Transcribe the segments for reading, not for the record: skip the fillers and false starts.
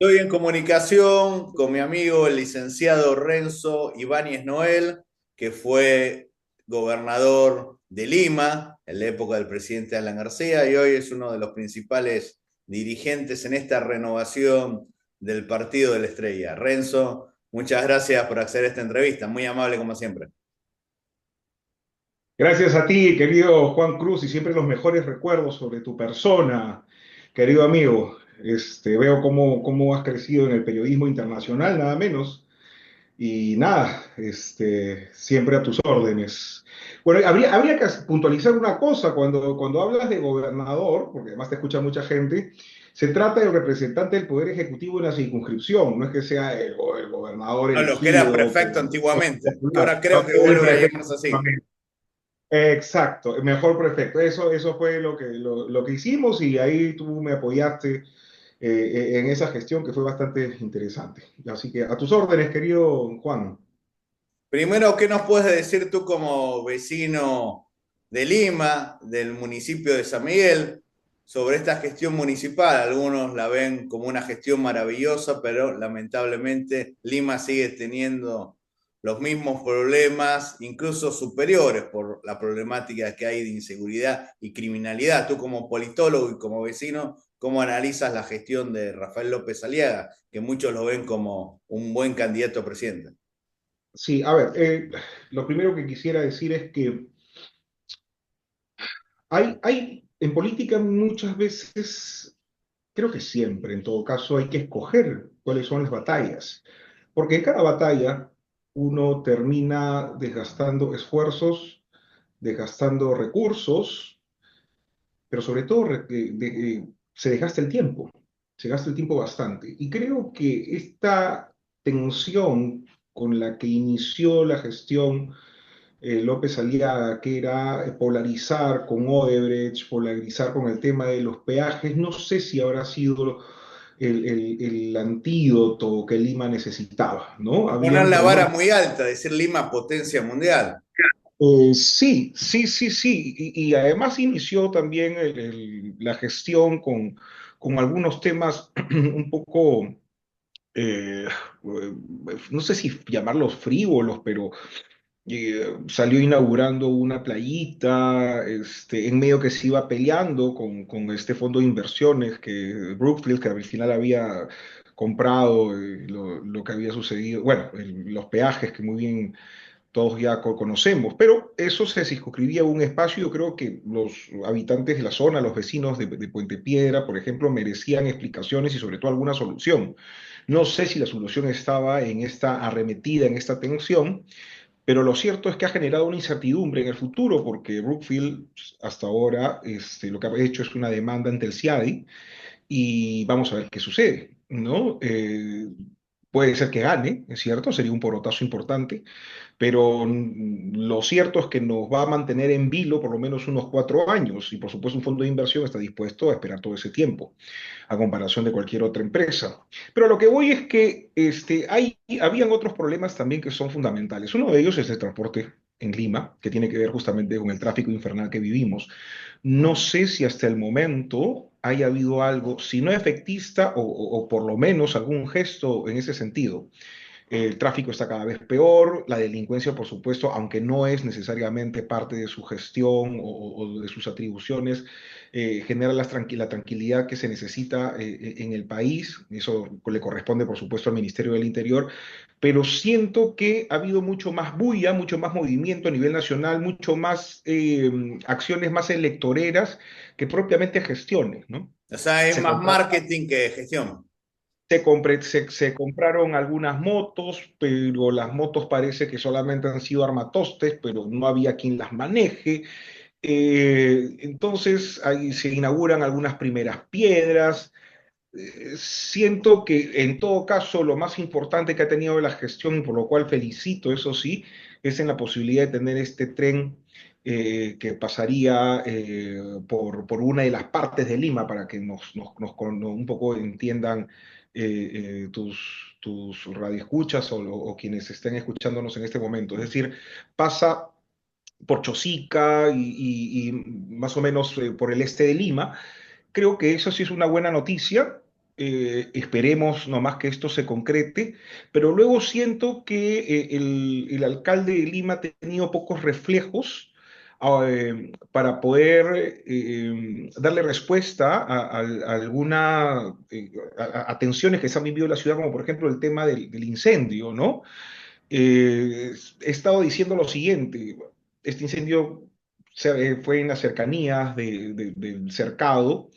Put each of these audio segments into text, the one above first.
Estoy en comunicación con mi amigo el licenciado Renzo Ibáñez Noel, que fue gobernador de Lima en la época del presidente Alan García y hoy es uno de los principales dirigentes en esta renovación del Partido de la Estrella. Renzo, muchas gracias por acceder a esta entrevista, muy amable como siempre. Gracias a ti, querido Juan Cruz, y siempre los mejores recuerdos sobre tu persona, querido amigo. Veo cómo has crecido en el periodismo internacional, nada menos, y nada, siempre a tus órdenes. Bueno, habría que puntualizar una cosa, cuando hablas de gobernador, porque además te escucha mucha gente, se trata del representante del Poder Ejecutivo en la circunscripción, no es que sea el gobernador No, lo que era elegido prefecto por antiguamente, que popular, ahora creo no, que el vuelve a prefecto. llamarse así. Exacto, el mejor prefecto. Eso fue lo que hicimos y ahí tú me apoyaste en esa gestión que fue bastante interesante. Así que a tus órdenes, querido Juan. Primero, ¿qué nos puedes decir tú como vecino de Lima, del municipio de San Miguel, sobre esta gestión municipal? Algunos la ven como una gestión maravillosa, pero lamentablemente Lima sigue teniendo los mismos problemas, incluso superiores por la problemática que hay de inseguridad y criminalidad. Tú como politólogo y como vecino, ¿cómo analizas la gestión de Rafael López Aliaga, que muchos lo ven como un buen candidato a presidente? Sí, a ver, lo primero que quisiera decir es que en política muchas veces, creo que siempre, en todo caso, hay que escoger cuáles son las batallas, porque en cada batalla uno termina desgastando esfuerzos, desgastando recursos, pero sobre todo se desgasta el tiempo, se gasta el tiempo bastante. Y creo que esta tensión con la que inició la gestión López Aliaga, que era polarizar con Odebrecht, polarizar con el tema de los peajes, no sé si habrá sido el antídoto que Lima necesitaba, ¿no? Es poner Habían la vara problemas. muy alta, decir Lima potencia mundial. Sí, sí, sí, sí. Y además inició también la gestión con algunos temas un poco, eh, no sé si llamarlos frívolos, pero salió inaugurando una playita, en medio que se iba peleando con este fondo de inversiones que Brookfield, que al final había comprado lo que había sucedido, bueno, los peajes que muy bien todos ya conocemos, pero eso se circunscribía a un espacio. Yo creo que los habitantes de la zona, los vecinos de Puente Piedra, por ejemplo, merecían explicaciones y sobre todo alguna solución. No sé si la solución estaba en esta arremetida, en esta tensión, pero lo cierto es que ha generado una incertidumbre en el futuro, porque Brookfield hasta ahora lo que ha hecho es una demanda ante el CIADI y vamos a ver qué sucede, ¿no? Puede ser que gane, es cierto, sería un porotazo importante, pero lo cierto es que nos va a mantener en vilo por lo menos unos 4 años y por supuesto un fondo de inversión está dispuesto a esperar todo ese tiempo, a comparación de cualquier otra empresa. Pero lo que voy es que habían otros problemas también que son fundamentales. Uno de ellos es el transporte en Lima, que tiene que ver justamente con el tráfico infernal que vivimos. No sé si hasta el momento haya habido algo, si no efectista o por lo menos algún gesto en ese sentido. El tráfico está cada vez peor, la delincuencia, por supuesto, aunque no es necesariamente parte de su gestión o de sus atribuciones, genera la tranquilidad que se necesita en el país. Eso le corresponde, por supuesto, al Ministerio del Interior, pero siento que ha habido mucho más bulla, mucho más movimiento a nivel nacional, mucho más acciones más electoreras que propiamente gestiones, ¿no? O sea, es Se más compra marketing que gestión. se compraron algunas motos, pero las motos parece que solamente han sido armatostes, pero no había quien las maneje. Entonces ahí se inauguran algunas primeras piedras. Siento que en todo caso lo más importante que ha tenido la gestión, y por lo cual felicito, eso sí, es en la posibilidad de tener este tren que pasaría por una de las partes de Lima para que un poco entiendan tus radioescuchas o quienes estén escuchándonos en este momento. Es decir, pasa por Chosica y más o menos por el este de Lima. Creo que eso sí es una buena noticia. Esperemos nomás que esto se concrete, pero luego siento que el alcalde de Lima ha tenido pocos reflejos para poder darle respuesta a alguna a tensiones que se han vivido en la ciudad, como por ejemplo el tema del incendio, ¿no? He estado diciendo lo siguiente, este incendio fue en las cercanías del cercado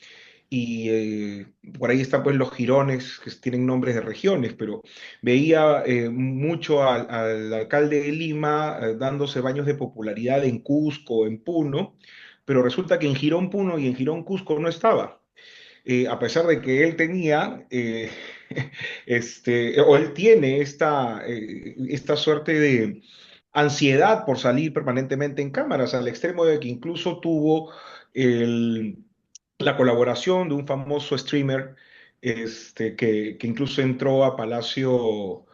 y por ahí están pues los jirones que tienen nombres de regiones, pero veía mucho al alcalde de Lima dándose baños de popularidad en Cusco, en Puno, pero resulta que en Girón Puno y en Girón Cusco no estaba. A pesar de que él tenía, o él tiene esta suerte de ansiedad por salir permanentemente en cámaras, al extremo de que incluso tuvo el la colaboración de un famoso streamer que incluso entró a Palacio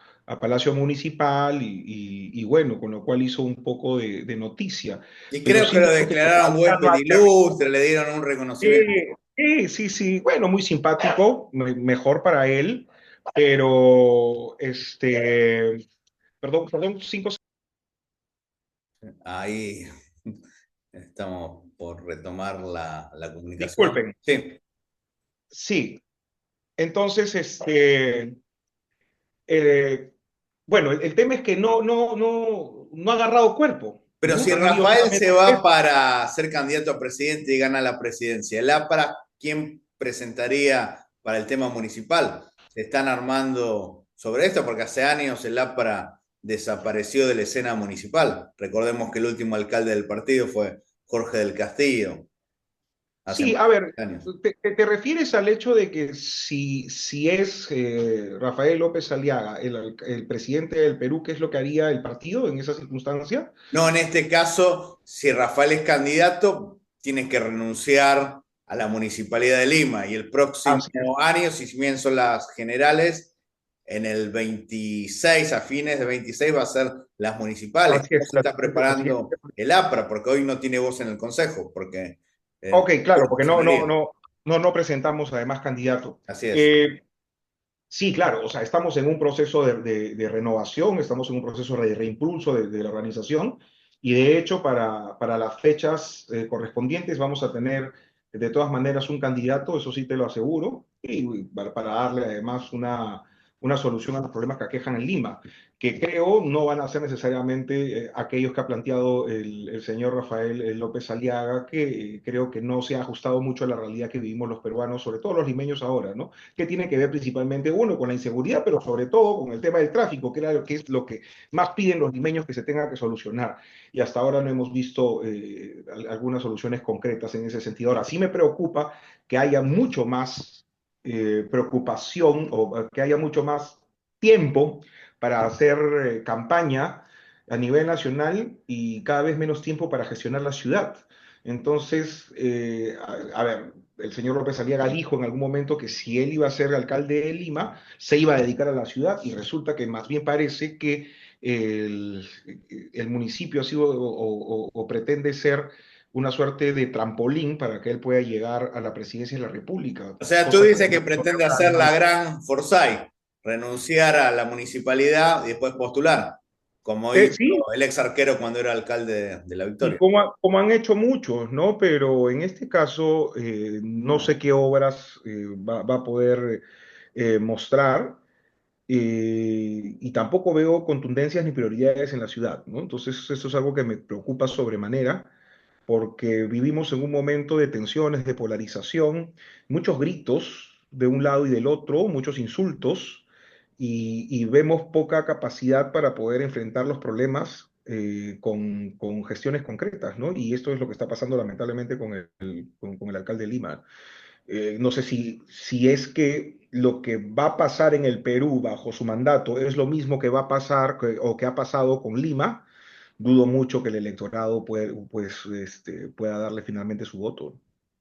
Municipal y bueno, con lo cual hizo un poco de noticia. Y Pero creo que lo siento que declararon todavía no huésped ha ilustre, le dieron un reconocimiento. sí, sí, bueno, muy simpático, mejor para él, pero perdón, 5 segundos. Ahí estamos por retomar la comunicación. Disculpen. Sí, Sí, entonces, eh, bueno, el tema es que no ha agarrado cuerpo, pero si ¿no? Han habido Rafael solamente se va tres. para ser candidato a presidente y gana la presidencia, ¿el APRA quién presentaría para el tema municipal? ¿Se están armando sobre esto? Porque hace años el APRA desapareció de la escena municipal. Recordemos que el último alcalde del partido fue Jorge del Castillo, hace Sí, más a ver, de 10 años. te refieres al hecho de que si es Rafael López Aliaga el presidente del Perú, ¿qué es lo que haría el partido en esa circunstancia? No, en este caso, si Rafael es candidato, tiene que renunciar a la Municipalidad de Lima y el próximo Así es, año, si bien son las generales, en el 26, a fines de 26 va a ser las municipales. así ¿Cómo es. se está La siguiente. preparando el APRA? Porque hoy no tiene voz en el Consejo, porque Ok, claro, porque funcionaría. no presentamos además candidato. Así es. Eh, Sí, claro, o sea, estamos en un proceso de renovación, estamos en un proceso de reimpulso de la organización y de hecho para las fechas correspondientes vamos a tener de todas maneras un candidato, eso sí te lo aseguro, y para darle además una solución a los problemas que aquejan en Lima, que creo no van a ser necesariamente aquellos que ha planteado el señor Rafael López Aliaga, que creo que no se ha ajustado mucho a la realidad que vivimos los peruanos, sobre todo los limeños ahora, ¿no? Que tiene que ver principalmente, uno, con la inseguridad, pero sobre todo con el tema del tráfico, que es lo que más piden los limeños que se tenga que solucionar. Y hasta ahora no hemos visto algunas soluciones concretas en ese sentido. Ahora, sí me preocupa que haya mucho más preocupación o que haya mucho más tiempo para hacer campaña a nivel nacional y cada vez menos tiempo para gestionar la ciudad. Entonces, a ver, el señor López Aliaga dijo en algún momento que si él iba a ser alcalde de Lima, se iba a dedicar a la ciudad y resulta que más bien parece que el, el municipio ha sido o pretende ser una suerte de trampolín para que él pueda llegar a la presidencia de la República, O sea, tú cosa que dices que no pretende veo hacer nada la mal. gran Forsyth, renunciar a la municipalidad y después postular, como hizo Sí, el ex arquero cuando era alcalde de La y Victoria. como han hecho muchos, ¿no? Pero en este caso, no sé qué obras va a poder mostrar y tampoco veo contundencias ni prioridades en la ciudad, ¿no? Entonces, eso es algo que me preocupa sobremanera, porque vivimos en un momento de tensiones, de polarización, muchos gritos de un lado y del otro, muchos insultos, y vemos poca capacidad para poder enfrentar los problemas con gestiones concretas, ¿no? Y esto es lo que está pasando lamentablemente con el alcalde de Lima. No sé si es que lo que va a pasar en el Perú bajo su mandato es lo mismo que va a pasar o que ha pasado con Lima. Dudo mucho que el electorado pueda darle finalmente su voto.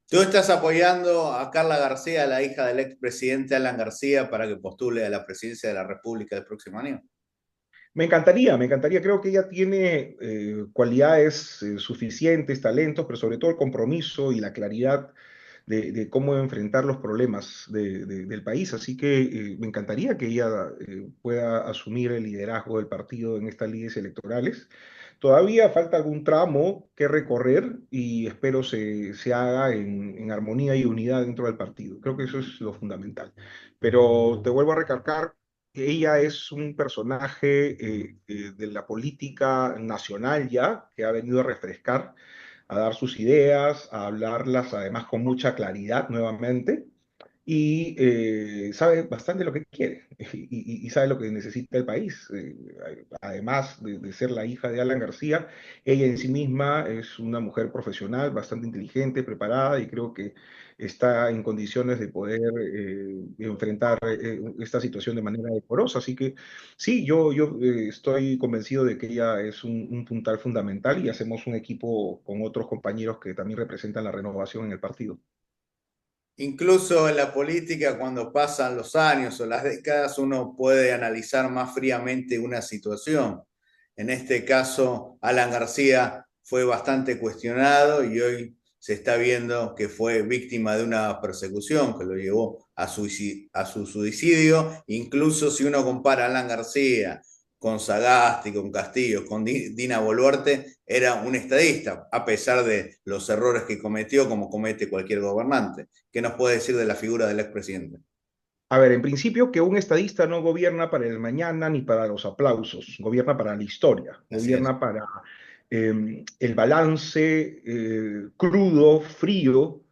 ¿Tú estás apoyando a Carla García, la hija del expresidente Alan García, para que postule a la presidencia de la República el próximo año? Me encantaría, creo que ella tiene cualidades suficientes, talentos, pero sobre todo el compromiso y la claridad de cómo enfrentar los problemas del país. Así que me encantaría que ella pueda asumir el liderazgo del partido en estas leyes electorales. Todavía falta algún tramo que recorrer y espero se haga en armonía y unidad dentro del partido. Creo que eso es lo fundamental. Pero te vuelvo a recalcar, ella es un personaje de la política nacional ya, que ha venido a refrescar, a dar sus ideas, a hablarlas además con mucha claridad nuevamente y sabe bastante lo que quiere y sabe lo que necesita el país. Además de ser la hija de Alan García, ella en sí misma es una mujer profesional, bastante inteligente, preparada y creo que está en condiciones de poder enfrentar esta situación de manera decorosa. Así que sí, yo estoy convencido de que ella es un puntal fundamental y hacemos un equipo con otros compañeros que también representan la renovación en el partido. Incluso en la política, cuando pasan los años o las décadas, uno puede analizar más fríamente una situación. En este caso, Alan García fue bastante cuestionado y hoy se está viendo que fue víctima de una persecución que lo llevó a su suicidio. Incluso si uno compara a Alan García con Sagasti, con Castillo, con Dina Boluarte, era un estadista, a pesar de los errores que cometió, como comete cualquier gobernante. ¿Qué nos puede decir de la figura del expresidente? A ver, en principio que un estadista no gobierna para el mañana ni para los aplausos, gobierna para la historia, Así es. gobierna para el balance crudo, frío,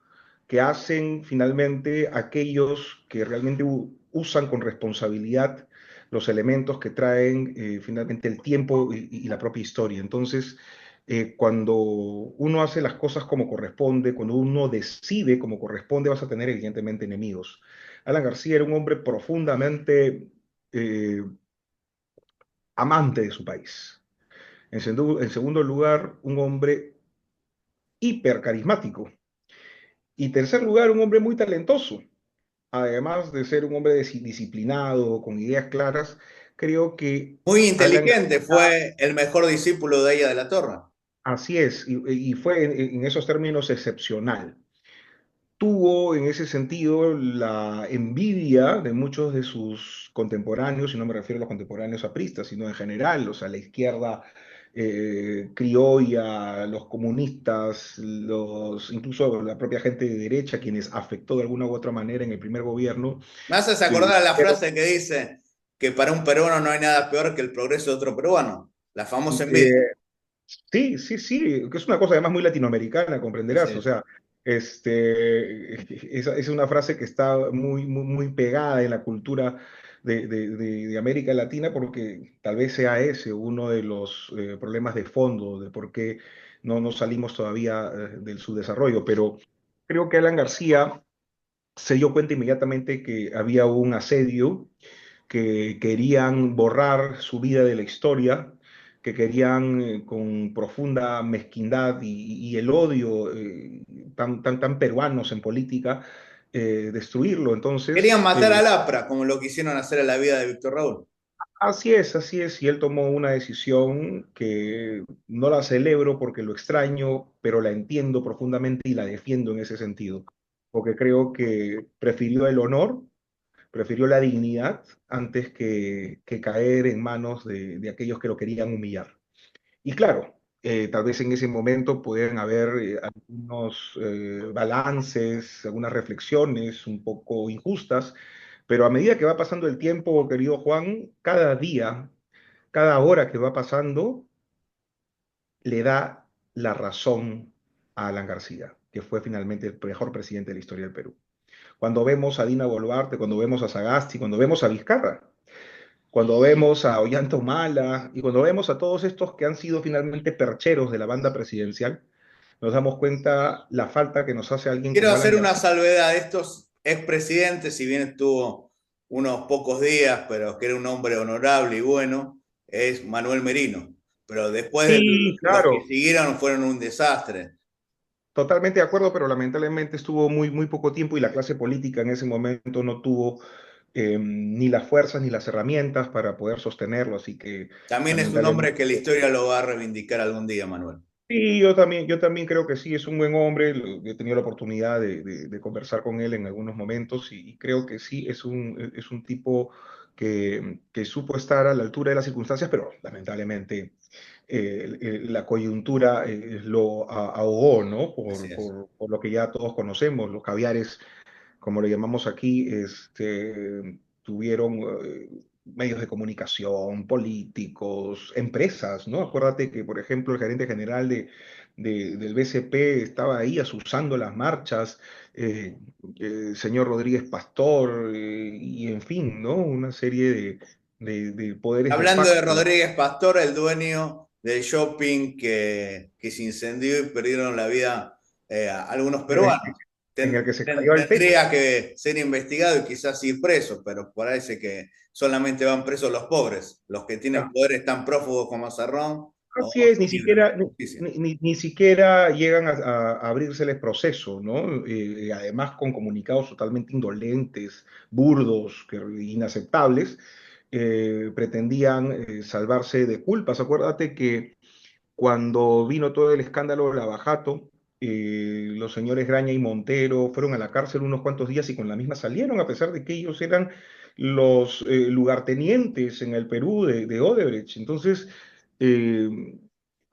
que hacen finalmente aquellos que realmente usan con responsabilidad los elementos que traen finalmente el tiempo y la propia historia. Entonces, cuando uno hace las cosas como corresponde, cuando uno decide como corresponde, vas a tener evidentemente enemigos. Alan García era un hombre profundamente eh, amante de su país. En segundo lugar, un hombre hiper carismático. Y tercer lugar, un hombre muy talentoso. Además de ser un hombre disciplinado, con ideas claras, creo que Muy Alan inteligente, García, fue el mejor discípulo de ella de la Torre. así es, y fue en esos términos excepcional. Tuvo en ese sentido la envidia de muchos de sus contemporáneos, y no me refiero a los contemporáneos apristas, sino en general, o sea, la izquierda criolla, los comunistas, incluso la propia gente de derecha, quienes afectó de alguna u otra manera en el primer gobierno. Me haces acordar la frase que dice que para un peruano no hay nada peor que el progreso de otro peruano, la famosa envidia. Eh, Sí, sí, sí, que es una cosa además muy latinoamericana, Así comprenderás. O es. sea, es una frase que está muy pegada en la cultura de América Latina porque tal vez sea ese uno de los problemas de fondo de por qué no salimos todavía del subdesarrollo. Pero creo que Alan García se dio cuenta inmediatamente que había un asedio, que querían borrar su vida de la historia, que querían con profunda mezquindad y el odio tan peruanos en política, destruirlo. Querían Entonces, matar al APRA, como lo quisieron hacer a la vida de Víctor Raúl. así es, y él tomó una decisión que no la celebro porque lo extraño, pero la entiendo profundamente y la defiendo en ese sentido, porque creo que prefirió el honor, prefirió la dignidad antes que caer en manos de aquellos que lo querían humillar. Y claro, tal vez en ese momento pueden haber algunos balances, algunas reflexiones un poco injustas, pero a medida que va pasando el tiempo, querido Juan, cada día, cada hora que va pasando, le da la razón a Alan García, que fue finalmente el mejor presidente de la historia del Perú. Cuando vemos a Dina Boluarte, cuando vemos a Sagasti, cuando vemos a Vizcarra, cuando vemos a Ollanta Humala y cuando vemos a todos estos que han sido finalmente percheros de la banda presidencial, nos damos cuenta la falta que nos hace alguien Quiero como Alan hacer una García. salvedad de estos expresidentes, si bien estuvo unos pocos días, pero que era un hombre honorable y bueno, es Manuel Merino. Pero después de Sí, los que claro, siguieron fueron un desastre. totalmente de acuerdo, pero lamentablemente estuvo muy poco tiempo y la clase política en ese momento no tuvo ni las fuerzas ni las herramientas para poder sostenerlo, así que También es un hombre lamentablemente que la historia lo va a reivindicar algún día, Manuel. Sí, yo también creo que sí, es un buen hombre. He tenido la oportunidad de conversar con él en algunos momentos y creo que sí, es un tipo que supo estar a la altura de las circunstancias, pero lamentablemente la coyuntura lo ahogó, ¿no? Así es. Por lo que ya todos conocemos, los caviares como lo llamamos aquí, tuvieron medios de comunicación, políticos, empresas, ¿no? Acuérdate que, por ejemplo, el gerente general del BCP estaba ahí asusando las marchas, eh, señor Rodríguez Pastor, y en fin, ¿no? Una serie de poderes de Hablando de facto. Rodríguez Pastor, el dueño del shopping que se incendió y perdieron la vida algunos en el, peruanos. en el que se cayó el techo. Tendría que ser investigado y quizás ir preso, pero parece que solamente van presos los pobres. Los que tienen poderes tan prófugos como Cerrón Así o es, ni libran siquiera, de justicia. ni siquiera llegan a abrírseles proceso, ¿no? Además con comunicados totalmente indolentes, burdos, inaceptables, pretendían salvarse de culpas. Acuérdate que cuando vino todo el escándalo de Lavajato, los señores Graña y Montero fueron a la cárcel unos cuantos días y con la misma salieron, a pesar de que ellos eran los lugartenientes en el Perú de Odebrecht. Entonces, eh,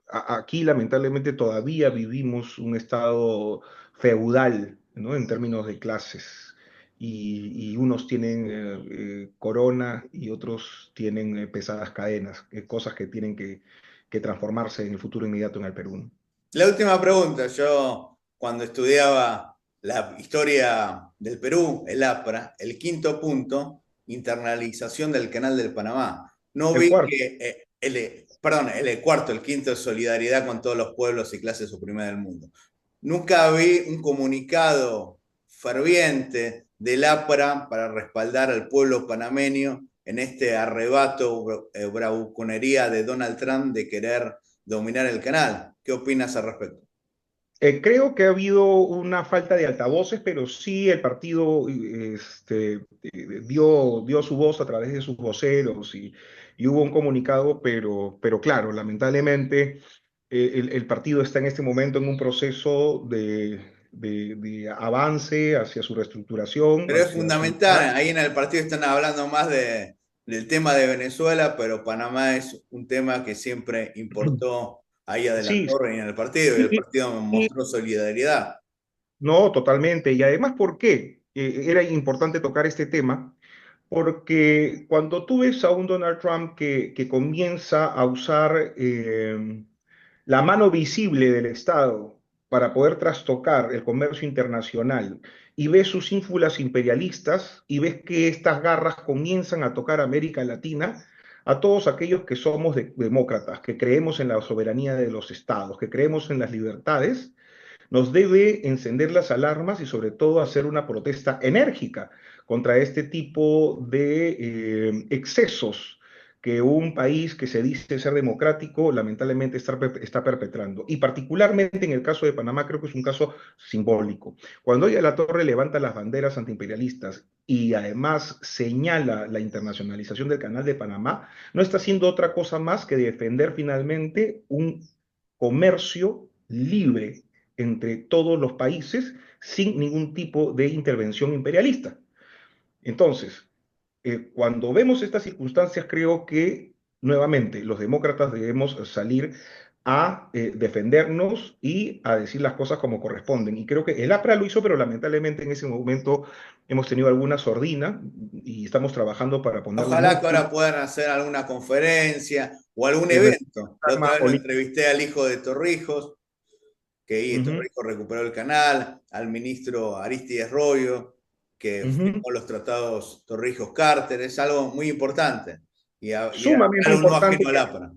aquí lamentablemente todavía vivimos un estado feudal, ¿no? En términos de clases. Y unos tienen corona y otros tienen pesadas cadenas, cosas que tienen que transformarse en el futuro inmediato en el Perú, ¿no? La última pregunta, yo cuando estudiaba la historia del Perú, el APRA, el quinto punto, internalización del Canal del Panamá. No El vi cuarto. que, perdón, el cuarto, el quinto es solidaridad con todos los pueblos y clases oprimidas del mundo. Nunca vi un comunicado ferviente del APRA para respaldar al pueblo panameño en este arrebato, bravuconería de Donald Trump de querer dominar el canal. ¿Qué opinas al respecto? Creo que ha habido una falta de altavoces, pero sí el partido dio su voz a través de sus voceros y hubo un comunicado, pero claro, lamentablemente el partido está en este momento en un proceso de avance hacia su reestructuración, Pero es hacia su... fundamental, ahí en el partido están hablando más del tema de Venezuela, pero Panamá es un tema que siempre importó ahí a De la Sí, Torre y en el partido, y el sí, partido sí, mostró solidaridad. no, totalmente. Y además, ¿por qué? Era importante tocar este tema, porque cuando tú ves a un Donald Trump que comienza a usar la mano visible del Estado para poder trastocar el comercio internacional y ves sus ínfulas imperialistas y ves que estas garras comienzan a tocar América Latina, a todos aquellos que somos demócratas, que creemos en la soberanía de los estados, que creemos en las libertades, nos debe encender las alarmas y sobre todo hacer una protesta enérgica contra este tipo de excesos que un país que se dice ser democrático lamentablemente está perpetrando. Y particularmente en el caso de Panamá creo que es un caso simbólico. Cuando hoy a la Torre levanta las banderas antiimperialistas y además señala la internacionalización del Canal de Panamá, no está haciendo otra cosa más que defender finalmente un comercio libre entre todos los países sin ningún tipo de intervención imperialista. Entonces, cuando vemos estas circunstancias, creo que nuevamente los demócratas debemos salir a defendernos y a decir las cosas como corresponden. Y creo que el APRA lo hizo, pero lamentablemente en ese momento hemos tenido alguna sordina y estamos trabajando para ponerle Ojalá que músculo ahora puedan hacer alguna conferencia o algún y evento. La representar otra más vez lo política. entrevisté al hijo de Torrijos, que ahí Ujú, Torrijos recuperó el canal, al ministro Aristides Royo, que ujú. firmó los tratados Torrijos-Carter. Es algo muy importante. Y a Sumamente darle un no importante. ajeno al APRA.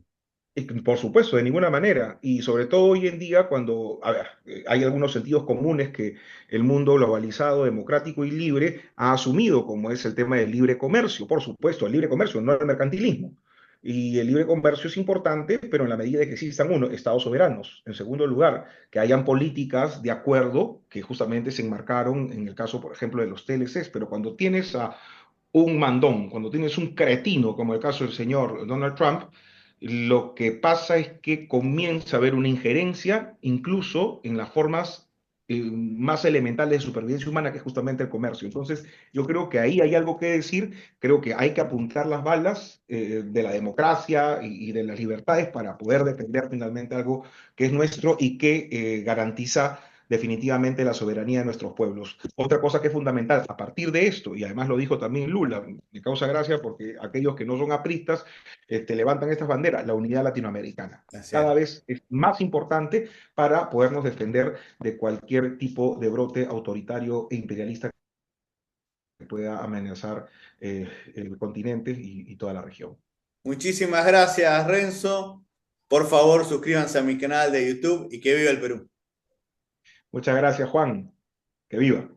Por supuesto, de ninguna manera. Y sobre todo hoy en día, cuando, a ver, hay algunos sentidos comunes que el mundo globalizado, democrático y libre ha asumido, como es el tema del libre comercio. Por supuesto, el libre comercio, no el mercantilismo. Y el libre comercio es importante, pero en la medida de que existan, uno, estados soberanos. En segundo lugar, que hayan políticas de acuerdo que justamente se enmarcaron en el caso, por ejemplo, de los TLCs. Pero cuando tienes a un mandón, cuando tienes un cretino, como el caso del señor Donald Trump, Lo que pasa es que comienza a haber una injerencia incluso en las formas más elementales de supervivencia humana, que es justamente el comercio. Entonces, yo creo que ahí hay algo que decir, creo que hay que apuntar las balas de la democracia y de las libertades para poder defender finalmente algo que es nuestro y que garantiza definitivamente la soberanía de nuestros pueblos. Otra cosa que es fundamental, a partir de esto, y además lo dijo también Lula, me causa gracia porque aquellos que no son apristas levantan estas banderas, la unidad latinoamericana. Así es. Cada vez es más importante para podernos defender de cualquier tipo de brote autoritario e imperialista que pueda amenazar el continente y toda la región. Muchísimas gracias, Renzo. Por favor, suscríbanse a mi canal de YouTube y que viva el Perú. Muchas gracias, Juan. Que viva.